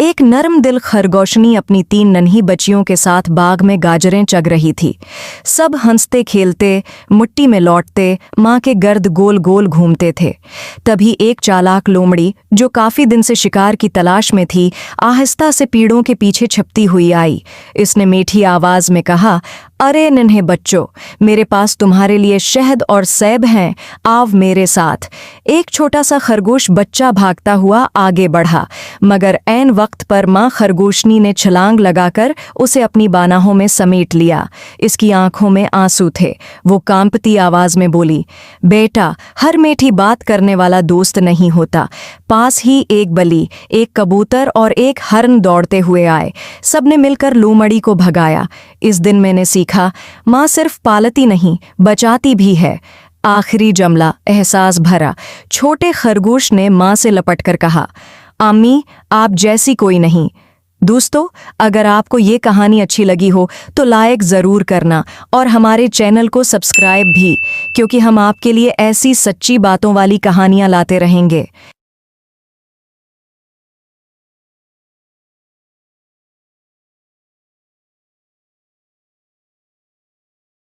एक नरम दिल खरगोशनी अपनी 3 नन्ही बच्चियों के साथ बाग में गाजरें चग रही थी। सब हंसते खेलते मिट्टी में लौटते माँ के गर्द गोल गोल घूमते थे। तभी एक चालाक लोमड़ी जो काफी दिन से शिकार की तलाश में थी, आहिस्ता से पेड़ों के पीछे छिपती हुई आई। इसने मीठी आवाज में कहा, अरे नन्हे बच्चों, मेरे पास तुम्हारे लिए शहद और सेब हैं, आओ मेरे साथ। एक छोटा सा खरगोश बच्चा भागता हुआ आगे बढ़ा, मगर ऐन वक्त पर माँ खरगोशनी ने छलांग लगाकर उसे अपनी बाहों में समेट लिया। इसकी आंखों में आंसू थे। वो कांपती आवाज में बोली, बेटा, हर मीठी बात करने वाला दोस्त नहीं होता। पास ही एक बली, एक कबूतर और एक हरन दौड़ते हुए आए। सबने मिलकर लोमड़ी को भगाया। इस दिन मैंने सीखा, माँ सिर्फ पालती नहीं, बचाती भी है। आखिरी जुमला एहसास भरा। छोटे खरगोश ने माँ से लपटकर कहा, अम्मी, आप जैसी कोई नहीं। दोस्तों, अगर आपको ये कहानी अच्छी लगी हो तो लाइक ज़रूर करना और हमारे चैनल को सब्सक्राइब भी, क्योंकि हम आपके लिए ऐसी सच्ची बातों वाली कहानियाँ लाते रहेंगे।